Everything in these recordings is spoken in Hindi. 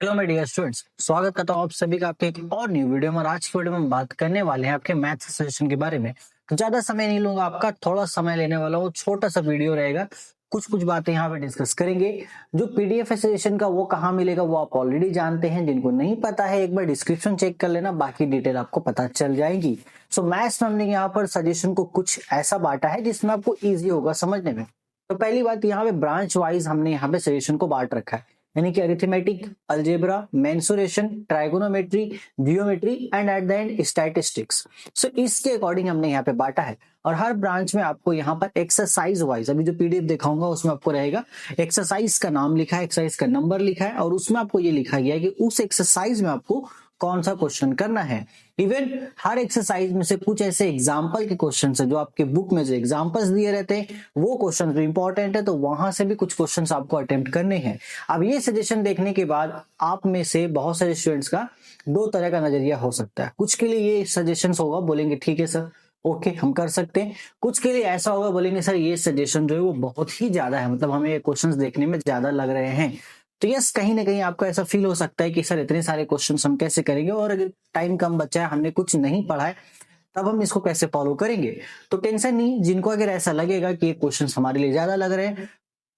हेलो माय डियर स्टूडेंट्स, स्वागत करता हूँ आप सभी का आपके एक और न्यू वीडियो में। और आज की वीडियो में हम बात करने वाले हैं आपके मैथ्स सजेशन के बारे में। तो ज्यादा समय नहीं लूंगा आपका, थोड़ा समय लेने वाला हूँ, छोटा सा वीडियो रहेगा। कुछ कुछ बातें यहाँ पे डिस्कस करेंगे। जो पीडीएफ है सजेशन का वो कहाँ मिलेगा वो आप ऑलरेडी जानते हैं। जिनको नहीं पता है एक बार डिस्क्रिप्शन चेक कर लेना, बाकी डिटेल आपको पता चल जाएगी। सो मैथ्स हमने यहाँ पर सजेशन को कुछ ऐसा बांटा है जिसमें आपको ईजी होगा समझने में। तो पहली बात, यहाँ पे ब्रांच वाइज हमने यहाँ पे सजेशन को बांट रखा है, यानी कि arithmetic, algebra, mensuration, trigonometry, geometry and at the end statistics. So इसके अकॉर्डिंग हमने यहाँ पे बांटा है। और हर ब्रांच में आपको यहाँ पर एक्सरसाइज वाइज, अभी जो पीडीएफ दिखाऊंगा उसमें आपको रहेगा एक्सरसाइज का नाम लिखा है, एक्सरसाइज का नंबर लिखा है, और उसमें आपको ये लिखा गया है कि उस एक्सरसाइज में आपको कौन सा क्वेश्चन करना है। इवन हर एक्सरसाइज में से कुछ ऐसे एग्जाम्पल के क्वेश्चन है जो आपके बुक में जो एग्जाम्पल्स दिए रहते हैं वो क्वेश्चन भी इंपॉर्टेंट है, तो वहां से भी कुछ क्वेश्चन आपको अटेम्प्ट करने हैं। अब ये सजेशन देखने के बाद आप में से बहुत सारे स्टूडेंट्स का दो तरह का नजरिया हो सकता है। कुछ के लिए ये सजेशन होगा, बोलेंगे ठीक है सर, ओके हम कर सकते हैं। कुछ के लिए ऐसा होगा, बोलेंगे सर ये सजेशन जो है वो बहुत ही ज्यादा है, मतलब हमें क्वेश्चंस देखने में ज्यादा लग रहे हैं। तो यस, कहीं ना कहीं आपको ऐसा फील हो सकता है कि सर इतने सारे क्वेश्चंस हम कैसे करेंगे, और अगर टाइम कम बचा है, हमने कुछ नहीं पढ़ा है, तब हम इसको कैसे फॉलो करेंगे। तो टेंशन नहीं, जिनको अगर ऐसा लगेगा कि ये क्वेश्चंस हमारे लिए ज्यादा लग रहे हैं,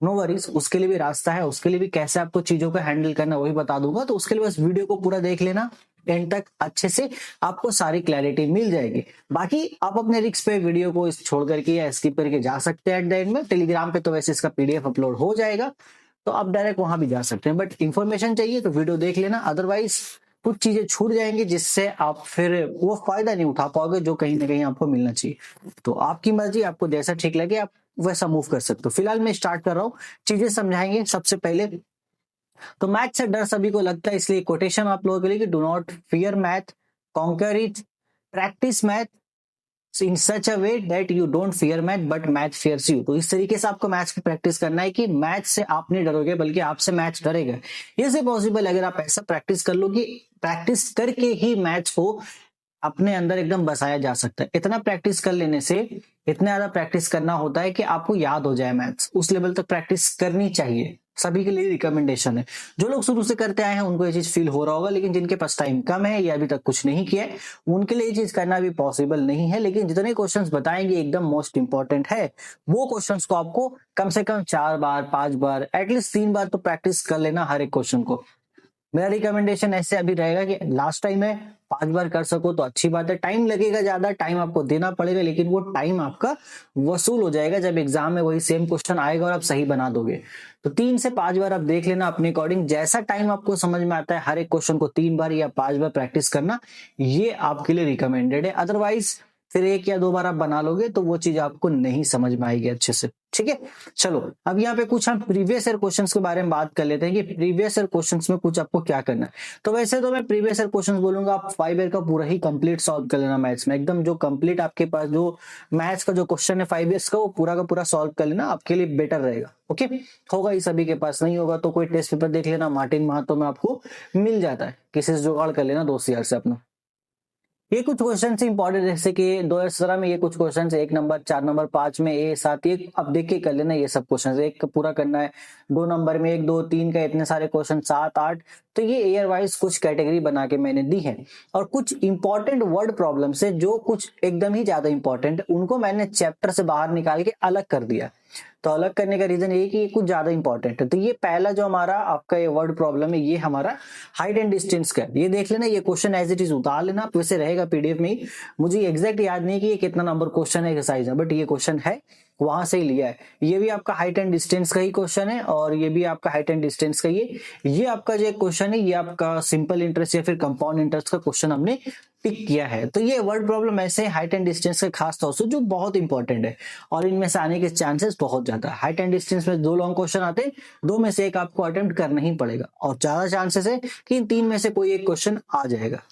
नो वरीज, उसके लिए भी रास्ता है, उसके लिए भी कैसे आपको चीजों को हैंडल करना वही बता दूंगा। तो उसके लिए बस वीडियो को पूरा देख लेना एंड तक, अच्छे से आपको सारी क्लैरिटी मिल जाएगी। बाकी आप अपने रिक्स पे वीडियो को छोड़ करके या स्किप करके जा सकते हैं। एट द एंड में टेलीग्राम पे तो वैसे इसका पीडीएफ अपलोड हो जाएगा, तो आप डायरेक्ट वहां भी जा सकते हैं। बट इंफॉर्मेशन चाहिए तो वीडियो देख लेना, अदरवाइज कुछ चीजें छूट जाएंगी जिससे आप फिर वो फायदा नहीं उठा पाओगे जो कहीं ना कहीं आपको मिलना चाहिए। तो आपकी मर्जी, आपको जैसा ठीक लगे आप वैसा मूव कर सकते हो। फिलहाल मैं स्टार्ट कर रहा हूँ, चीजें समझाएंगे। सबसे पहले तो मैथ से डर सभी को लगता है, इसलिए कोटेशन आप लोगों के लिए कि do not fear math, conquer it, practice math in such a way that you don't fear math but math fears you. तो इस तरीके से आपको मैथ्स की प्रैक्टिस करना है कि मैथ से आप नहीं डरोगे बल्कि आपसे मैथ्स डरेगा। ये से पॉसिबल अगर आप ऐसा प्रैक्टिस कर लो कि प्रैक्टिस करके ही मैथ्स को अपने अंदर एकदम बसाया जा सकता है। इतना प्रैक्टिस कर लेने से, इतना ज्यादा प्रैक्टिस करना होता है कि आपको याद हो जाए मैथ्स, उस लेवल तक प्रैक्टिस करनी चाहिए। सभी के लिए रिकमेंडेशन है। जो लोग शुरू से करते आए हैं उनको ये चीज फील हो रहा होगा, लेकिन जिनके पास टाइम कम है या अभी तक कुछ नहीं किया है उनके लिए ये चीज करना भी पॉसिबल नहीं है। लेकिन जितने क्वेश्चंस बताएंगे एकदम मोस्ट इंपॉर्टेंट है, वो क्वेश्चंस को आपको कम से कम 4 बार 5 बार एटलीस्ट 3 बार तो प्रैक्टिस कर लेना हर एक क्वेश्चन को। मेरा रिकमेंडेशन ऐसे अभी रहेगा कि लास्ट टाइम है, 5 बार कर सको तो अच्छी बात है। टाइम लगेगा, ज्यादा टाइम आपको देना पड़ेगा, लेकिन वो टाइम आपका वसूल हो जाएगा जब एग्जाम में वही सेम क्वेश्चन आएगा और आप सही बना दोगे। तो 3 से 5 बार आप देख लेना अपने अकॉर्डिंग, जैसा टाइम आपको समझ में आता है हर एक क्वेश्चन को 3 बार या 5 बार प्रैक्टिस करना, ये आपके लिए रिकमेंडेड है। अदरवाइज फिर 1 या 2 बार आप बना लोगे तो वो चीज आपको नहीं समझ में आएगी अच्छे से। ठीक है, चलो अब यहाँ पे कुछ हम प्रीवियस ईयर क्वेश्चंस के बारे में बात कर लेते हैं कि प्रीवियस ईयर क्वेश्चंस में कुछ आपको क्या करना है। तो वैसे तो मैं प्रीवियस ईयर क्वेश्चंस बोलूंगा, आप 5 ईयर का पूरा ही कंप्लीट सॉल्व कर लेना मैथ्स में, एकदम जो कंप्लीट आपके पास जो मैथ्स का जो क्वेश्चन है 5 ईयर्स का वो पूरा का पूरा सॉल्व कर लेना, आपके लिए बेटर रहेगा। ओके, होगा ही सभी के पास, नहीं होगा तो कोई टेस्ट पेपर देख लेना, मार्टिन महातो में आपको मिल जाता है, किसी से जुगाड़ कर लेना दोस्त यार से अपना। ये कुछ क्वेश्चन इंपॉर्टेंट, जैसे कि 2017 में ये कुछ क्वेश्चन 1 नंबर 4 नंबर 5 में ए 7, ये अब देख के कर लेना। ये सब क्वेश्चन एक पूरा करना है। 2 नंबर में 1 2 3 का इतने सारे क्वेश्चन 7 8, तो ये ईयर वाइज कुछ कैटेगरी बना के मैंने दी है। और कुछ इंपॉर्टेंट वर्ड प्रॉब्लम से जो कुछ एकदम ही ज्यादा इंपॉर्टेंट उनको मैंने चैप्टर से बाहर निकाल के अलग कर दिया। तो अलग करने का रीजन ये कि ये कुछ ज्यादा इंपॉर्टेंट है। तो ये पहला जो हमारा आपका ये वर्ड प्रॉब्लम है, ये हमारा हाइट एंड डिस्टेंस का, ये देख लेना। ये क्वेश्चन एज इट इज उतार लेना, वैसे रहेगा पीडीएफ में ही। मुझे एग्जैक्ट याद नहीं कि ये कितना नंबर क्वेश्चन है, एक्सरसाइज है, बट ये क्वेश्चन है, वहां से ही लिया है। ये भी आपका हाइट एंड डिस्टेंस का ही क्वेश्चन है, और ये भी आपका हाइट एंड डिस्टेंस का ही है। ये आपका जो क्वेश्चन है ये आपका सिंपल इंटरेस्ट या फिर कंपाउंड इंटरेस्ट का क्वेश्चन हमने पिक किया है। तो ये वर्ड प्रॉब्लम ऐसे हाइट एंड डिस्टेंस के खास तौर से जो बहुत इंपॉर्टेंट है, और इनमें से आने के चांसेस बहुत ज्यादा है। हाइट एंड डिस्टेंस में 2 लॉन्ग क्वेश्चन आते हैं, 2 में से एक आपको अटेम्प्ट करना ही पड़ेगा, और ज्यादा चांसेस है कि इन 3 में से कोई एक क्वेश्चन आ जाएगा।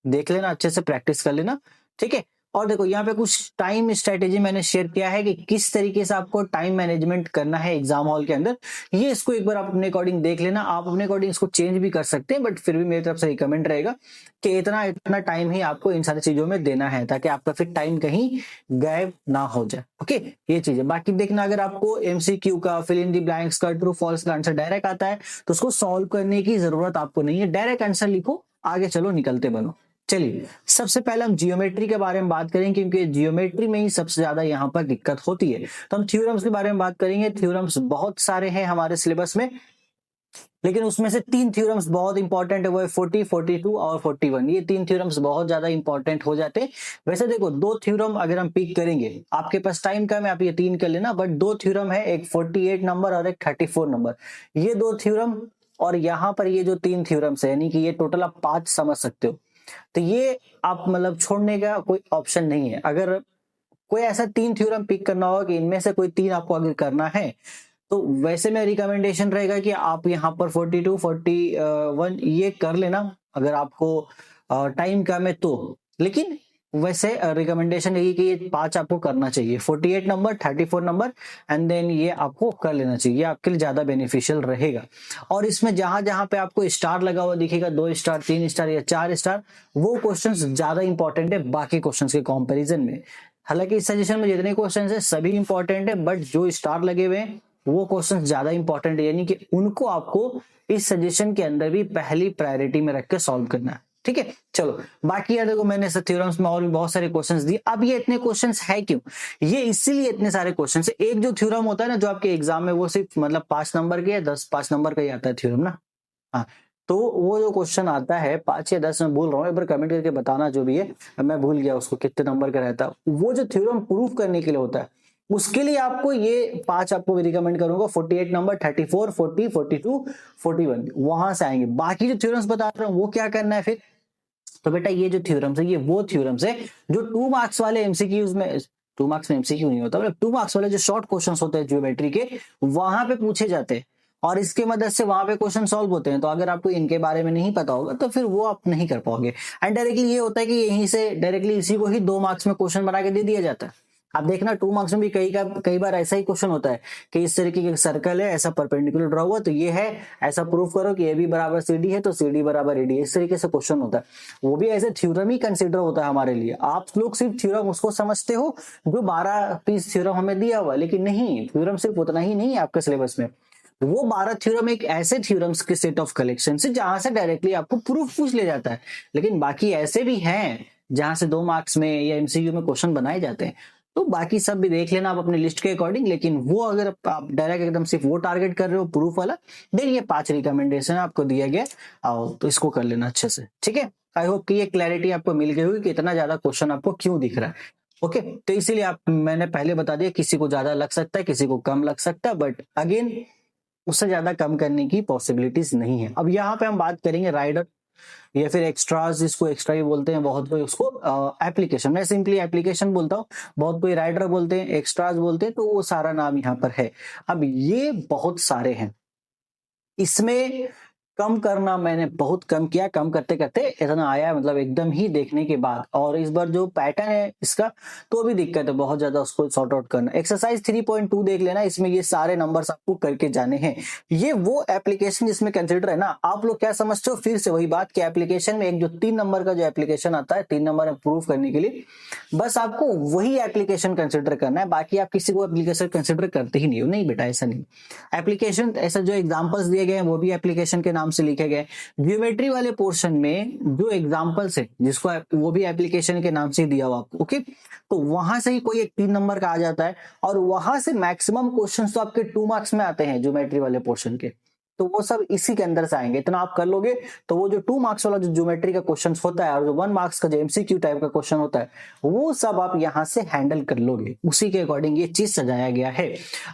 देख लेना अच्छे से, प्रैक्टिस कर लेना। ठीक है, और देखो यहाँ पे कुछ टाइम स्ट्रेटेजी मैंने शेयर किया है कि किस तरीके से आपको टाइम मैनेजमेंट करना है एग्जाम हॉल के अंदर। ये इसको एक बार आप अपने अकॉर्डिंग देख लेना, आप अपने अकॉर्डिंग इसको चेंज भी कर सकते हैं, बट फिर भी मेरी तरफ से रिकमेंड रहेगा कि इतना इतना टाइम ही आपको इन सारी चीजों में देना है, ताकि आपका फिर टाइम कहीं गायब ना हो जाए। ओके, ये चीज है। बाकी देखना, अगर आपको एमसीक्यू का, फिल इन दी ब्लैंक्स का, ट्रू फॉल्स का आंसर डायरेक्ट आता है तो उसको सॉल्व करने की जरूरत आपको नहीं है, डायरेक्ट आंसर लिखो, आगे चलो, निकलते बनो। चलिए, सबसे पहले हम जियोमेट्री के बारे में बात करेंगे, क्योंकि जियोमेट्री में ही सबसे ज्यादा यहाँ पर दिक्कत होती है। तो हम थ्योरम्स के बारे में बात करेंगे। थ्योरम्स बहुत सारे हैं हमारे सिलेबस में, लेकिन उसमें से 3 थ्योरम्स बहुत इंपॉर्टेंट है, वो है 40, 42 और 41। ये 3 थ्योरम्स बहुत ज्यादा इंपॉर्टेंट हो जाते हैं। वैसे देखो, 2 थ्योरम अगर हम पिक करेंगे, आपके पास टाइम कम है, आप ये 3 कर लेना, बट 2 थ्योरम है, एक 48 नंबर और एक 34 नंबर। ये 2 थ्योरम और यहाँ पर ये जो 3 थ्योरम्स है, यानी कि ये टोटल आप 5 समझ सकते हो। तो ये आप मतलब छोड़ने का कोई ऑप्शन नहीं है। अगर कोई ऐसा 3 थ्योरम पिक करना होगा कि इनमें से कोई 3 आपको अगर करना है, तो वैसे में रिकमेंडेशन रहेगा कि आप यहाँ पर 42, 41 ये कर लेना, अगर आपको टाइम कम है तो। लेकिन वैसे रिकमेंडेशन यही कि ये 5 आपको करना चाहिए, 48 नंबर, 34 नंबर, एंड देन ये आपको कर लेना चाहिए, ये आपके लिए ज्यादा बेनिफिशियल रहेगा। और इसमें जहां जहां पे आपको स्टार लगा हुआ दिखेगा, 2 स्टार, 3 स्टार या 4 स्टार, वो क्वेश्चंस ज्यादा इंपॉर्टेंट है बाकी क्वेश्चंस के कंपैरिजन में। हालांकि इस सजेशन में जितने क्वेश्चंस है सभी इंपॉर्टेंट है, बट जो स्टार लगे हुए हैं वो क्वेश्चन ज्यादा इंपॉर्टेंट है, यानी कि उनको आपको इस सजेशन के अंदर भी पहली प्रायोरिटी में रख के सॉल्व करना है। ठीक है, चलो। बाकी यार देखो, मैंने थ्योरम्स में और भी बहुत सारे क्वेश्चंस दिए। अब ये इतने क्वेश्चंस है क्यों? ये इसीलिए इतने सारे क्वेश्चंस है। एक जो थ्योरम होता है ना, जो आपके एग्जाम में, वो सिर्फ मतलब 5 नंबर के या 5 नंबर का ही आता है थ्योरम ना। हाँ, तो वो जो क्वेश्चन आता है 5 या 10, मैं बोल रहा हूँ, एक बार कमेंट करके बताना जो भी है, मैं भूल गया उसको कितने नंबर का रहता है। वो जो थ्योरम प्रूफ करने के लिए होता है, उसके लिए आपको ये 5 आपको रिकमेंड करूंगा, 48 नंबर, 34, 40, 42, 41, वहां से आएंगे। बाकी जो थ्योरम्स बता रहा हूँ वो क्या करना है फिर? तो बेटा ये जो थ्योरम्स है, ये वो थ्योरम्स है जो 2 मार्क्स वाले एमसीक्यूज में, 2 मार्क्स में एमसीक्यू नहीं होता, मतलब 2 मार्क्स वाले जो शॉर्ट क्वेश्चंस होते हैं ज्योमेट्री के, वहां पे पूछे जाते हैं और इसके मदद से वहां पे क्वेश्चन सॉल्व होते हैं। तो अगर आपको इनके बारे में नहीं पता होगा तो फिर वो आप नहीं कर पाओगे। एंड डायरेक्टली ये होता है कि यहीं से डायरेक्टली इसी को ही 2 मार्क्स में क्वेश्चन बना के दे दिया जाता है। आप देखना 2 मार्क्स में भी कई बार ऐसा ही क्वेश्चन होता है कि इस तरीके का सर्कल है, ऐसा परपेंडिकुलर ड्रॉ हुआ तो ये है, ऐसा प्रूफ करो कि ए बी बराबर सी डी है तो सी डी बराबर ए डी, इस तरीके से क्वेश्चन होता है। वो भी एज ए थ्योरम ही कंसिडर होता है हमारे लिए। आप लोग सिर्फ थ्योरम उसको समझते हो जो 12 पीस थ्योरम हमें दिया हुआ, लेकिन नहीं, थ्योरम सिर्फ उतना ही नहीं है आपके सिलेबस में। वो 12 थ्योरम एक ऐसे थ्योरम्स के सेट ऑफ कलेक्शन से जहां से डायरेक्टली आपको प्रूफ पूछ ले जाता है। लेकिन बाकी ऐसे भी हैं जहां से 2 मार्क्स में या एमसीक्यू में क्वेश्चन बनाए जाते हैं। तो बाकी सब भी देख लेना आप अपने लिस्ट के अकॉर्डिंग। लेकिन वो अगर आप डायरेक्ट एकदम सिर्फ वो टारगेट कर रहे हो प्रूफ वाला, देन ये 5 रिकमेंडेशन आपको दिया गया, आओ तो इसको कर लेना अच्छे से। ठीक है, आई होप कि ये क्लैरिटी आपको मिल गई होगी कि इतना ज्यादा क्वेश्चन आपको क्यों दिख रहा है। ओके, तो इसीलिए आप, मैंने पहले बता दिया, किसी को ज्यादा लग सकता है, किसी को कम लग सकता है, बट अगेन उससे ज्यादा कम करने की पॉसिबिलिटीज नहीं है। अब यहाँ पे हम बात करेंगे राइडर या फिर एक्स्ट्राज, जिसको एक्स्ट्रा ही बोलते हैं बहुत कोई, उसको एप्लीकेशन, मैं सिंपली एप्लीकेशन बोलता हूँ, बहुत कोई राइडर बोलते हैं, एक्स्ट्राज बोलते हैं, तो वो सारा नाम यहाँ पर है। अब ये बहुत सारे हैं, इसमें कम करना मैंने बहुत कम किया, कम करते करते इतना आया, मतलब एकदम ही देखने के बाद। और इस बार जो पैटर्न है इसका, तो भी दिक्कत है बहुत ज्यादा उसको सॉर्ट आउट करना। एक्सरसाइज 3.2 देख लेना, इसमें ये सारे नंबर्स आपको करके जाने हैं। ये वो एप्लीकेशन जिसमें कंसिडर है ना, आप लोग क्या समझते हो, फिर से वही बात कि एप्लीकेशन में एक जो 3 नंबर का जो एप्लीकेशन आता है, 3 नंबर में प्रूफ करने के लिए, बस आपको वही एप्लीकेशन कंसिडर करना है, बाकी आप किसी को एप्लीकेशन कंसिडर करते ही नहीं हो। नहीं बेटा, ऐसा नहीं। एप्लीकेशन, ऐसा जो एग्जांपल्स दिए गए हैं वो भी एप्लीकेशन के नाम से लिखे गए। ज्योमेट्री वाले पोर्शन में जो एग्जांपल्स है, जिसको वो भी एप्लीकेशन के नाम से दिया हुआ आपको। ओके, तो वहां से ही कोई एक 3 नंबर का आ जाता है, और वहां से मैक्सिमम क्वेश्चंस तो आपके 2 मार्क्स में आते हैं ज्योमेट्री वाले पोर्शन के, तो वो सब इसी के अंदर से आएंगे। इतना आप कर लोगे तो वो जो 2 मार्क्स वाला जो ज्योमेट्री का क्वेश्चन होता है, और जो 1 मार्क्स का जो एमसीक्यू टाइप का क्वेश्चन होता है, वो सब आप यहां से हैंडल कर लोगे। उसी के अकॉर्डिंग ये चीज सजाया गया है।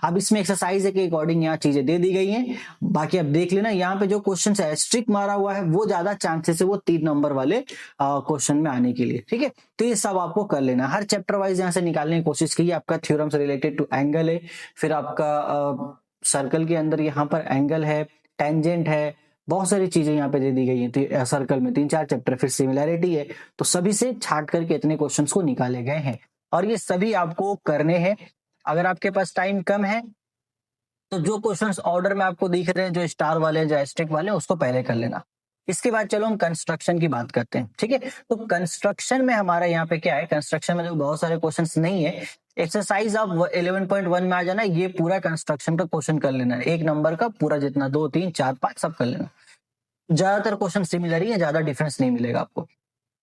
अब इसमें एक्सरसाइज के अकॉर्डिंग यहाँ चीजें दे दी गई हैं, बाकी आप देख लेना। यहाँ पे जो क्वेश्चन है स्ट्रिक मारा हुआ है, वो ज्यादा चांसेस है वो 3 नंबर वाले क्वेश्चन में आने के लिए। ठीक है, तो ये सब आपको कर लेना, हर चैप्टर वाइज यहाँ से निकालने की कोशिश कीजिए। आपका थ्योरम से रिलेटेड टू एंगल है, फिर आपका सर्कल के अंदर यहाँ पर एंगल है, टेंजेंट है, बहुत सारी चीजें यहाँ पे दे दी गई है सर्कल में, 3-4 चैप्टर, फिर सिमिलैरिटी है, तो सभी से छाट करके इतने क्वेश्चंस को निकाले गए हैं और ये सभी आपको करने हैं। अगर आपके पास टाइम कम है तो जो क्वेश्चंस ऑर्डर में आपको दिख रहे हैं, जो स्टार वाले, जो एस्टेरिक वाले, उसको पहले कर लेना। इसके बाद चलो हम कंस्ट्रक्शन की बात करते हैं, ठीक है। तो कंस्ट्रक्शन में हमारा यहाँ पे क्या है, कंस्ट्रक्शन में जो बहुत सारे क्वेश्चंस नहीं है, एक्सरसाइज आप 11.1 में आ जाना, ये पूरा कंस्ट्रक्शन का क्वेश्चन कर लेना है, 1 नंबर का पूरा, जितना 2, 3, 4, 5 सब कर लेना। ज्यादातर क्वेश्चन सिमिलर ही है, ज्यादा डिफरेंस नहीं मिलेगा आपको।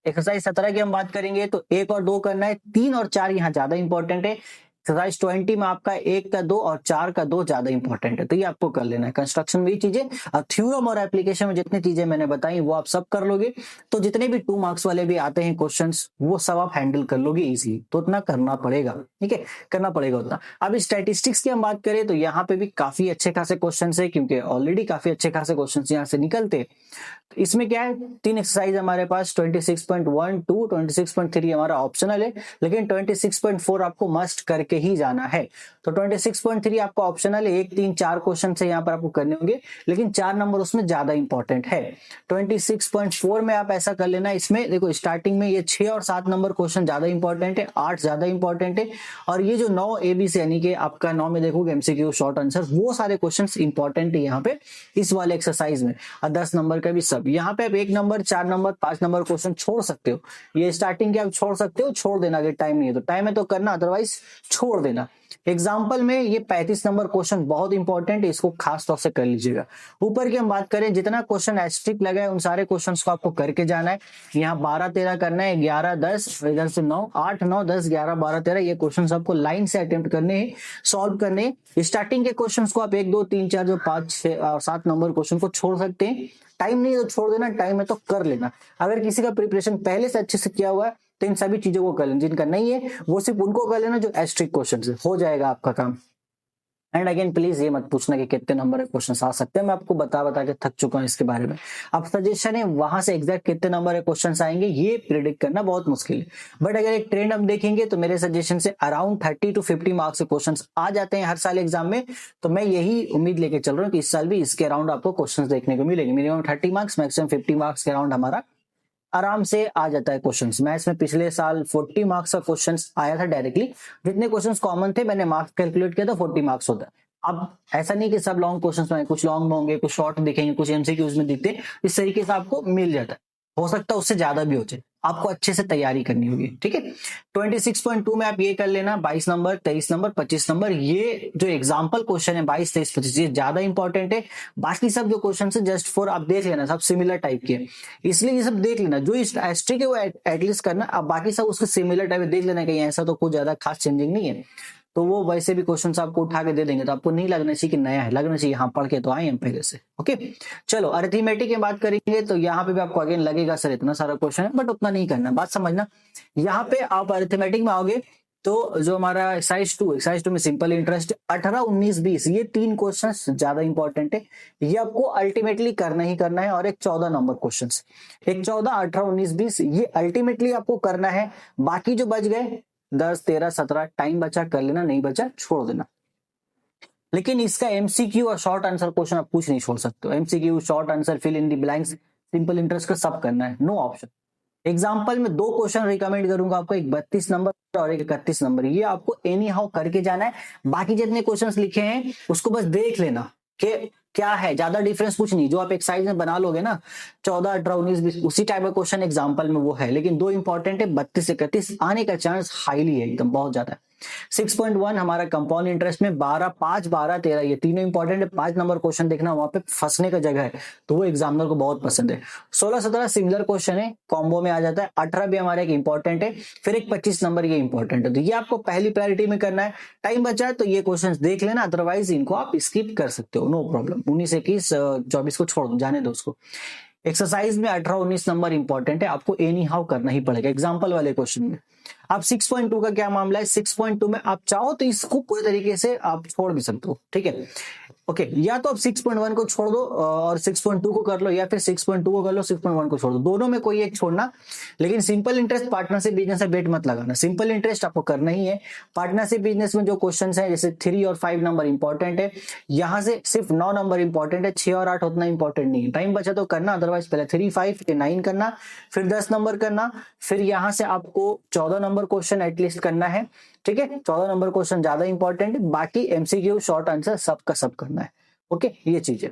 एक्सरसाइज 17 की हम बात करेंगे तो 1 और 2 करना है, 3 और 4 यहाँ ज्यादा इंपॉर्टेंट है। एक्सरसाइज 20 में आपका 1 का 2 और 4 का 2 ज्यादा इंपॉर्टेंट है, तो ये आपको कर लेना है। कंस्ट्रक्शन में ये चीजें, और थ्योरम और एप्लीकेशन में जितनी चीजें मैंने बताई वो आप सब कर लोगे, तो जितने भी 2 मार्क्स वाले भी आते हैं क्वेश्चंस, वो सब आप हैंडल कर लोगे इजीली। तो उतना करना पड़ेगा, ठीक है, करना पड़ेगा उतना। अब स्टैटिस्टिक्स की हम बात करें तो यहाँ पे भी काफी अच्छे खासे क्वेश्चन है, क्योंकि ऑलरेडी काफी अच्छे खासे क्वेश्चन यहाँ से निकलते। तो इसमें क्या है, 3 एक्सरसाइज हमारे पास, 26.1, 2, 26.3 हमारा ऑप्शनल है, लेकिन 26.4 आपको मस्ट करके ही जाना है। तो 26.3 आपका ऑप्शनल है, 1, 3, 4 क्वेश्चन से यहाँ पर आपको करने होंगे, लेकिन 4 नंबर उसमें ज्यादा इंपॉर्टेंट है। 26.4 में आप ऐसा कर लेना, इसमें देखो स्टार्टिंग में ये 6 और 7 नंबर क्वेश्चन ज्यादा इंपॉर्टेंट है, 8 ज्यादा इंपॉर्टेंट है, और ये जो 9 ABC यानी कि आपका 9 में देखोगे MCQ शॉर्ट आंसर, वो सारे क्वेश्चन इंपॉर्टेंट है यहाँ पे इस वाले एक्सरसाइज में, और 10 नंबर का भी सब। यहाँ पे आप 1 नंबर, 4 नंबर, 5 नंबर क्वेश्चन छोड़ सकते हो, ये स्टार्टिंग के आप छोड़ सकते हो, छोड़ देना अगर टाइम नहीं है तो, टाइम है तो करना, अदरवाइज छोड़ देना। एग्जाम्पल में ये 35 नंबर क्वेश्चन बहुत इंपॉर्टेंट है, इसको खास तौर से कर लीजिएगा। ऊपर की हम बात करें, जितना क्वेश्चन एस्ट्रिक लगा है उन सारे क्वेश्चंस को आपको करके जाना है। यहाँ 12, 13 करना है, 11, 10, इधर से 9, 8, 9, 10, 11, 12, 13, ये क्वेश्चन आपको लाइन से अटेम्प्ट करने हैं, सॉल्व करने हैं। स्टार्टिंग के क्वेश्चन को आप 1, 2, 3, 4, जो 5, 6 और 7 नंबर क्वेश्चन को छोड़ सकते हैं। टाइम नहीं है तो छोड़ देना, टाइम है तो कर लेना। अगर किसी का प्रिपरेशन पहले से अच्छे से किया हुआ है तो इन सभी चीजों को कर लेना, जिनका नहीं है वो सिर्फ उनको कर लेना जो एस्ट्रिक क्वेश्चन है, हो जाएगा आपका काम। एंड अगेन प्लीज ये मत पूछना कि कितने नंबर के क्वेश्चन आ सकते हैं, मैं आपको बता के थक चुका हूं इसके बारे में। अब सजेशन है, वहां से एग्जैक्ट कितने नंबर के क्वेश्चन आएंगे ये प्रिडिक्ट करना बहुत मुश्किल है, बट अगर एक ट्रेंड हम देखेंगे तो मेरे सजेशन से अराउंड 30 to 50 मार्क्स के क्वेश्चन आ जाते हैं हर साल एग्जाम में। तो मैं यही उम्मीद लेके चल रहा हूँ कि इस साल भी इसके अराउंड आपको क्वेश्चन देखने को मिलेंगे, मिनिमम 30 मार्क्स, मैक्सिमम 50 मार्क्स के अराउंड हमारा आराम से आ जाता है क्वेश्चंस। मैथ्स में पिछले साल 40 मार्क्स का क्वेश्चंस आया था डायरेक्टली, जितने क्वेश्चंस कॉमन थे मैंने मार्क्स कैलकुलेट किया था 40 मार्क्स होता है। अब ऐसा नहीं कि सब लॉन्ग क्वेश्चंस में, कुछ लॉन्ग में होंगे, कुछ शॉर्ट दिखेंगे, कुछ MCQs में दिखते हैं, इस तरीके से आपको मिल जाता है। हो सकता है उससे ज्यादा भी हो जाए, आपको अच्छे से तैयारी करनी होगी, ठीक है। 26.2 में आप ये कर लेना, 22 नंबर, 23 नंबर, 25 नंबर, ये जो एग्जाम्पल क्वेश्चन है 22, 23, 25, ये ज्यादा इंपॉर्टेंट है। बाकी सब जो क्वेश्चन है जस्ट फॉर आप देख लेना, सब सिमिलर टाइप के, इसलिए ये सब देख लेना। जो एस्ट्रिक है वो एटलीस्ट करना, अब बाकी सब उसके सिमिलर टाइप देख लेना, कहीं ऐसा तो कुछ ज्यादा खास चेंजिंग नहीं है, तो वो वैसे भी क्वेश्चन आपको उठा के दे देंगे, तो आपको नहीं लगना चाहिए कि नया है, लगना चाहिए हाँ पढ़ के तो आए हम पहले से। ओके चलो, अरिथमेटिक की बात करेंगे तो यहाँ पे भी आपको अगेन लगेगा सर इतना सारा क्वेश्चन है, बट उतना नहीं करना, बात समझना। यहाँ पे आप अरिथमेटिक में आओगे तो जो हमारा एक्सरसाइज 2 में सिंपल इंटरेस्ट 18, 19, 20, ये 3 क्वेश्चन ज्यादा इंपॉर्टेंट है, ये आपको अल्टीमेटली करना ही करना है। और एक 14 नंबर क्वेश्चन, एक 14, 18, 19, 20, ये अल्टीमेटली आपको करना है। बाकी जो बच गए 10, 13, 17, टाइम बचा कर लेना, नहीं बचा छोड़ देना। लेकिन इसका MCQ और शॉर्ट आंसर क्वेश्चन आप कुछ नहीं छोड़ सकते हो। MCQ, short answer, fill in the blanks, simple interest का सब करना है, नो ऑप्शन। एग्जाम्पल में 2 क्वेश्चन रिकमेंड करूंगा आपको, एक 32 नंबर और एक 31 नंबर, ये आपको एनी हाउ करके जाना है। बाकी जितने क्वेश्चंस लिखे हैं उसको बस देख लेना कि क्या है, ज्यादा डिफरेंस कुछ नहीं, जो आप एक्सरसाइज में बना लोगे ना 14, 18, 19, 20, उसी टाइप का क्वेश्चन एग्जाम्पल में वो है, लेकिन 2 इंपॉर्टेंट है, 32, 31 आने का चांस हाईली है, एकदम बहुत ज्यादा है। 6.1 हमारा कंपाउंड इंटरेस्ट में 12, 5, 12, 13, ये तीनों इंपॉर्टेंट है। 5 नंबर क्वेश्चन देखना, वहां पे फंसने का जगह है, तो वो एग्जामिनर को बहुत पसंद है। 16, 17 सिमिलर क्वेश्चन है, कॉम्बो में आ जाता है। 18 भी हमारा एक इंपॉर्टेंट है, फिर एक 25 नंबर ये इंपॉर्टेंट है, तो ये आपको पहली प्रायोरिटी में करना है। टाइम बचा है तो ये क्वेश्चन देख लेना, अदरवाइज इनको आप स्किप कर सकते हो, नो प्रॉब्लम। 19, 21, 24 को छोड़ दो, जाने दो उसको। एक्सरसाइज में 18, 19 नंबर इंपॉर्टेंट है, आपको एनी हाउ करना ही पड़ेगा एग्जाम्पल वाले क्वेश्चन में। अब 6.2 का क्या मामला है, 6.2 में आप चाहो तो इसको पूरे तरीके से आप छोड़ भी सकते हो, ठीक है। ओके या तो आप 6.1 को छोड़ दो और 6.2 को कर लो, या फिर 6.2 को कर लो 6.1 को छोड़ दो, दोनों में कोई एक छोड़ना। लेकिन सिंपल इंटरेस्ट पार्टनरशिप बिजनेस से बेट मत लगाना, सिंपल इंटरेस्ट आपको करना ही है। पार्टनरशिप बिजनेस में जो क्वेश्चन है जैसे 3 और 5 नंबर इंपॉर्टेंट है, यहाँ से सिर्फ 9 नंबर इंपॉर्टेंट है, 6 और 8 उतना इंपॉर्टेंट नहीं है। टाइम बचा तो करना, अदरवाइज पहले 3, 5 के 9 करना, फिर 10 नंबर करना, फिर यहाँ से आपको 14 नंबर क्वेश्चन एटलीस्ट करना है। ठीक है, 14 नंबर क्वेश्चन ज्यादा इंपॉर्टेंट है, बाकी एमसीक्यू शॉर्ट आंसर सबका सब करना है। ओके, ये चीज है।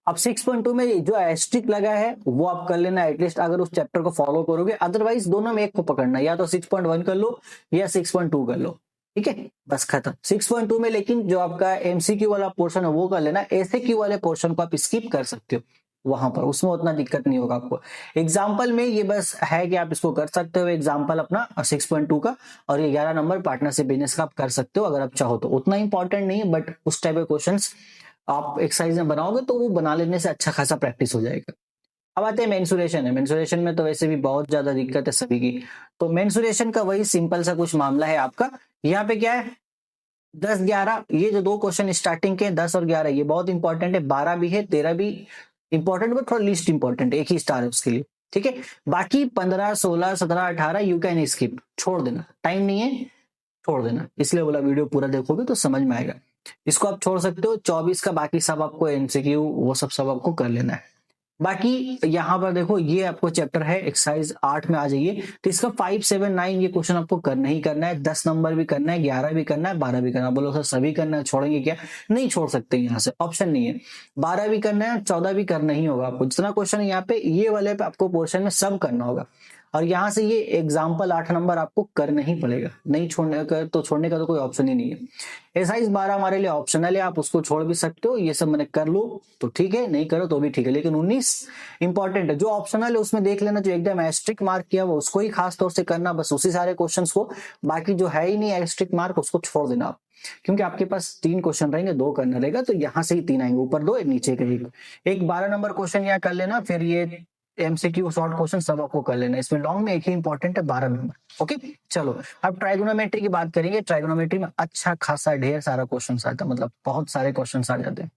अब 6.2 में जो एस्ट्रिक लगा है वो आप कर लेना एटलीस्ट, अगर उस चैप्टर को फॉलो करोगे, अदरवाइज दोनों में एक को पकड़ना, या तो 6.1 कर लो या 6.2 कर लो। ठीक है, बस खत्म। 6.2 में लेकिन जो आपका एमसीक्यू वाला पोर्शन है वो कर लेना, एसएक्यू वाले पोर्शन को आप स्किप कर सकते हो वहां पर, उसमें उतना दिक्कत नहीं होगा आपको। एग्जाम्पल में ये बस है कि आप इसको कर सकते हो, एग्जाम्पल अपना 6.2 का, और ये 11 नंबर पार्टनरशिप बिजनेस का आप कर सकते हो अगर आप चाहो तो। उतना इंपॉर्टेंट नहीं है, बट उस टाइप के क्वेश्चन आप एक्सरसाइज में बनाओगे तो वो बना लेने से अच्छा खासा प्रैक्टिस हो जाएगा। अब आते हैं मेंसुरेशन है। मेंसुरेशन में तो वैसे भी बहुत ज्यादा दिक्कत है सभी की। तो मेंसुरेशन का वही सिंपल सा कुछ मामला है आपका। यहाँ पे क्या है, 10, 11, ये जो दो क्वेश्चन स्टार्टिंग के 10 और 11 ये बहुत इंपॉर्टेंट है, 12 भी है, 13 भी इंपॉर्टेंट, बट थोड़ा लिस्ट इंपॉर्टेंट, एक ही स्टार है उसके लिए। ठीक है, बाकी 15, 16, 17, 18 यू कैन स्किप, छोड़ देना, टाइम नहीं है, छोड़ देना। इसलिए बोला वीडियो पूरा देखोगे तो समझ में आएगा। इसको आप छोड़ सकते हो। 24 का बाकी सब आपको एमसीक्यू वो सब आपको कर लेना है। बाकी यहाँ पर देखो, ये आपको चैप्टर है एक्सरसाइज 8 में आ जाइए, तो इसका 5, 7, 9 ये क्वेश्चन आपको करना ही करना है। 10 नंबर भी करना है, 11 भी करना है, 12 भी करना है। बोलो सर सभी करना है, छोड़ेंगे क्या? नहीं छोड़ सकते, यहाँ से ऑप्शन नहीं है। 12 भी करना है, 14 भी करना ही होगा आपको। जितना क्वेश्चन है यहाँ पे, ये वाले पे आपको पोर्शन में सब करना होगा। और यहाँ से ये एग्जाम्पल 8 नंबर आपको करना ही पड़ेगा, नहीं छोड़ने का तो छोड़ने का तो कोई ऑप्शन ही नहीं है। एक्सरसाइज 12 हमारे लिए ऑप्शनल है, आप उसको छोड़ भी सकते हो। ये सब मैंने कर लो तो ठीक है, नहीं करो तो भी ठीक है, लेकिन 19 इंपॉर्टेंट है। जो ऑप्शनल है उसमें देख लेना, जो एकदम एस्ट्रिक मार्क किया वो उसको ही खास तौर से करना, बस उसी सारे क्वेश्चंस को। बाकी जो है ही नहीं एस्ट्रिक मार्क उसको छोड़ देना आप, क्योंकि आपके पास 3 क्वेश्चन रहेंगे, 2 करना रहेगा, तो यहाँ से ही 3 आएंगे, ऊपर 2 नीचे का एक 12 नंबर क्वेश्चन यहाँ कर लेना। फिर ये एमसीक्यू शॉर्ट क्वेश्चन सब आपको कर लेना, इसमें लॉन्ग में एक ही इंपॉर्टेंट है 12 नंबर। ओके, चलो अब ट्राइगोनोमेट्री की बात करेंगे। ट्राइगोनोमेट्री में अच्छा खासा ढेर सारा क्वेश्चन आता है, मतलब बहुत सारे क्वेश्चन आ जाते हैं।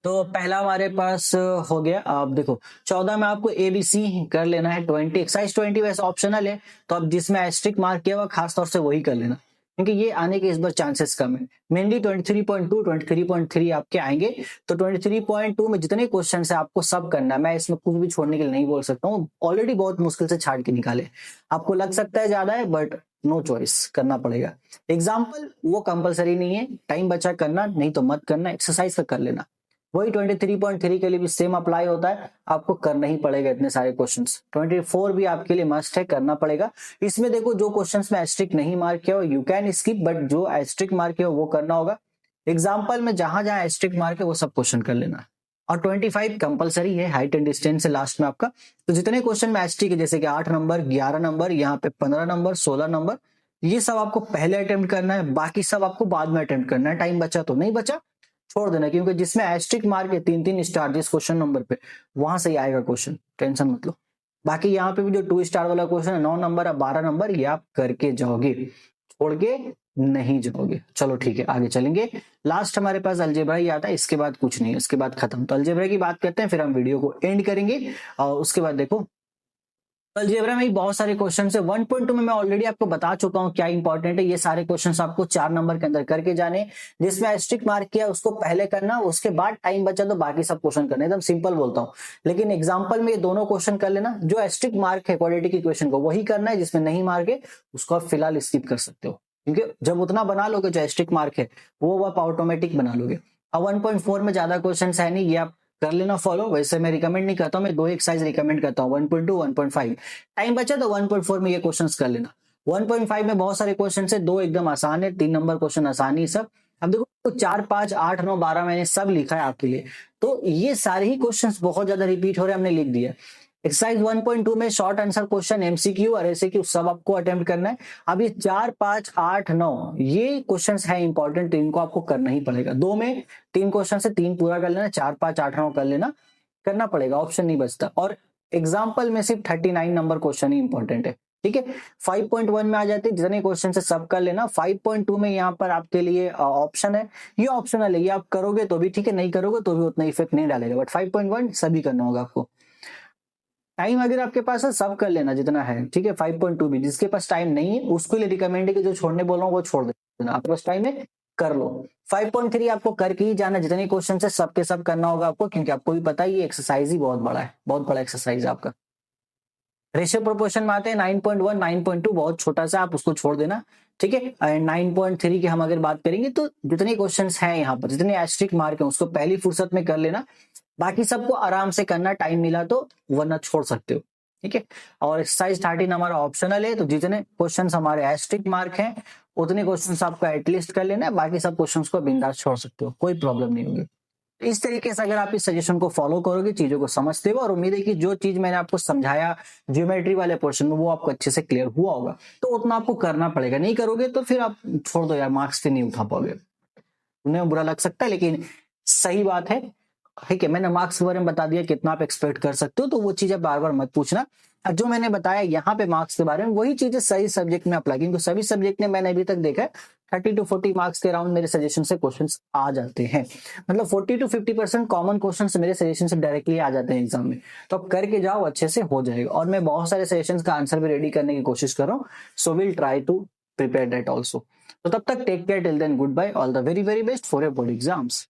तो पहला हमारे पास हो गया, आप देखो 14 में आपको एबीसी कर लेना है। 20 एक्सरसाइज 20 वैसे ऑप्शनल है, तो अब जिसमें एस्ट्रिक मार्क किया हुआ खास तौर से वही कर लेना, क्योंकि ये आने के इस बार चांसेस कम है। मेनली 23.2, 23.3 आपके आएंगे। तो 23.2 में जितने क्वेश्चन है आपको सब करना है। मैं इसमें कुछ भी छोड़ने के लिए नहीं बोल सकता हूँ, ऑलरेडी बहुत मुश्किल से छाट के निकाले। आपको लग सकता है ज्यादा है, बट नो चॉइस, करना पड़ेगा। एग्जाम्पल वो कंपलसरी नहीं है, टाइम बचा करना, नहीं तो मत करना। एक्सरसाइज का कर लेना, वही 23.3 के लिए भी सेम अप्लाई होता है, आपको करना ही पड़ेगा इतने सारे क्वेश्चंस। 24 भी आपके लिए मस्ट है, करना पड़ेगा। इसमें देखो जो क्वेश्चंस में एस्ट्रिक नहीं मार्क किया हो यू कैन स्किप, बट जो एस्ट्रिक मार्क किया हो वो करना होगा। एग्जाम्पल में जहां जहां एस्ट्रिक मार्क है वो सब क्वेश्चन कर लेना। और 25 कंपलसरी है, हाइट एंड डिस्टेंस से लास्ट में आपका। तो जितने क्वेश्चन में एस्ट्रिक है, जैसे कि 8 नंबर, 11 नंबर, यहाँ पे 15 नंबर, 16 नंबर, ये सब आपको पहले अटेम्प्ट करना है, बाकी सब आपको बाद में अटेम्प्ट करना है। टाइम बचा तो नहीं बचा, छोड़ देना, क्योंकि जिसमें एस्ट्रिक मार्क है 3-3 स्टार जिस क्वेश्चन नंबर पे, वहां से ही आएगा क्वेश्चन, टेंशन मत लो। बाकी यहाँ पे भी जो 2 स्टार वाला क्वेश्चन है, 9 नंबर और 12 नंबर, ये आप करके जाओगे, छोड़ के नहीं जाओगे। चलो ठीक है, आगे चलेंगे। लास्ट हमारे पास अलजेब्रा ही आता है, इसके बाद कुछ नहीं है, इसके बाद खत्म। तो अलजेब्रा की बात करते हैं, फिर हम वीडियो को एंड करेंगे। और उसके बाद देखो अलजेब्रा में बहुत सारे क्वेश्चन है। 1.2 में मैं ऑलरेडी आपको बता चुका हूं क्या इंपॉर्टेंट है। ये सारे क्वेश्चंस आपको 4 नंबर के अंदर करके जाने, जिसमें एस्ट्रिक मार्क किया उसको पहले करना, उसके बाद टाइम बचा तो बाकी सब क्वेश्चन करने। एकदम सिंपल बोलता हूं, लेकिन एग्जाम्पल में ये दोनों क्वेश्चन कर लेना। जो एस्ट्रिक मार्क है क्वाड्रेटिक इक्वेशन को वही करना है, जिसमें नहीं मार्क है उसको आप फिलहाल स्किप कर सकते हो, क्योंकि जब उतना बना लोगे जो एस्ट्रिक मार्क है वो आप ऑटोमेटिक बना लोगे। अब 1.4 में ज्यादा क्वेश्चन है नहीं, ये आप कर लेना फॉलो। वैसे मैं रिकमेंड नहीं करता हूं, मैं 2 एक्सरसाइज रिकमेंड करता हूं, 1.2, 1.5। टाइम बचा तो 1.4 में ये क्वेश्चंस कर लेना। 1.5 में बहुत सारे क्वेश्चन है, 2 एकदम आसान है, 3 नंबर क्वेश्चन आसानी सब। अब देखो तो 4, 5, 8, 9, 12 मैंने सब लिखा है आपके लिए, तो ये सारे ही क्वेश्चंस बहुत ज्यादा रिपीट हो रहे हैं, हमने लिख दिया। एक्सरसाइज 1.2 में शॉर्ट आंसर क्वेश्चन, एमसीक्यू और एसएक्यू सब आपको अटेम्प्ट करना है। अब ये 4, 5, 8, 9 ये क्वेश्चंस है इंपॉर्टेंट, तो इनको आपको करना ही पड़ेगा। 2 में 3 क्वेश्चन से 3 पूरा कर लेना, 4, 5, 8, 9 कर लेना, करना पड़ेगा, ऑप्शन नहीं बचता। और एग्जाम्पल में सिर्फ 39 नंबर क्वेश्चन ही इंपॉर्टेंट है, ठीक है। 5.1 में आ जाते हैं, जितने क्वेश्चन से सब कर लेना। 5.2 में यहाँ पर आपके लिए ऑप्शन है, ये ऑप्शनल है, ये आप करोगे तो भी ठीक है, नहीं करोगे तो भी उतना इफेक्ट नहीं डालेगा, बट 5.1 सभी करना होगा आपको। टाइम अगर आपके पास है सब कर लेना जितना है, ठीक है। 5.2 भी, जिसके पास टाइम नहीं है उसके लिए रिकमेंड है कि जो छोड़ने बोल रहा हूँ वो छोड़ देना, आपके पास टाइम है कर लो। 5.3 आपको करके ही जाना, जितने क्वेश्चन है सबके सब करना होगा आपको, क्योंकि आपको भी पता है ये एक्सरसाइज ही बहुत बड़ा है, बहुत बड़ा एक्सरसाइज है आपका। रेशियो प्रोपोर्शन में आते हैं 9.1, 9.2 बहुत छोटा सा, आप उसको छोड़ देना, ठीक है। एंड 9.3 की हम अगर बात करेंगे तो जितने क्वेश्चंस हैं यहाँ पर, जितने एस्ट्रिक मार्क हैं उसको पहली फुर्सत में कर लेना, बाकी सबको आराम से करना, टाइम मिला तो, वरना छोड़ सकते हो, ठीक है। और एक्सरसाइज 13 हमारा ऑप्शनल है, तो जितने क्वेश्चंस हमारे एस्ट्रिक मार्क हैं उतने क्वेश्चंस आपको एटलीस्ट कर लेना है, बाकी सब क्वेश्चंस को बिंदास छोड़ सकते हो, कोई प्रॉब्लम नहीं होगी। इस तरीके से अगर आप इस सजेशन को फॉलो करोगे, चीजों को समझते हो, और उम्मीद है कि जो चीज मैंने आपको समझाया ज्योमेट्री वाले पोर्शन में वो आपको अच्छे से क्लियर हुआ होगा, तो उतना आपको करना पड़ेगा, नहीं करोगे तो फिर आप छोड़ दो यार, मार्क्स से नहीं उठा पाओगे। उन्हें बुरा लग सकता है लेकिन सही बात है, ठीक है। मैंने मार्क्स के बारे में बता दिया कितना आप एक्सपेक्ट कर सकते हो, तो वो चीजें बार बार मत पूछना। और जो मैंने बताया यहाँ पे मार्क्स के बारे में, वही चीजें सही सब्जेक्ट में अप्लाई, क्योंकि सभी सब्जेक्ट में मैंने अभी तक देखा है 30 to 40 मार्क्स के अराउंड मेरे सजेशन से क्वेश्चंस आ जाते हैं, मतलब 40 to 50% कॉमन क्वेश्चंस मेरे सजेशन से डायरेक्टली आ जाते हैं एग्जाम में। तो आप करके जाओ, अच्छे से हो जाएगा। और मैं बहुत सारे सजेशंस का आंसर भी रेडी करने की कोशिश कर रहा हूँ, so will try to prepare that also. तो तब तक take care, till then goodbye, all the very very best for your board exams.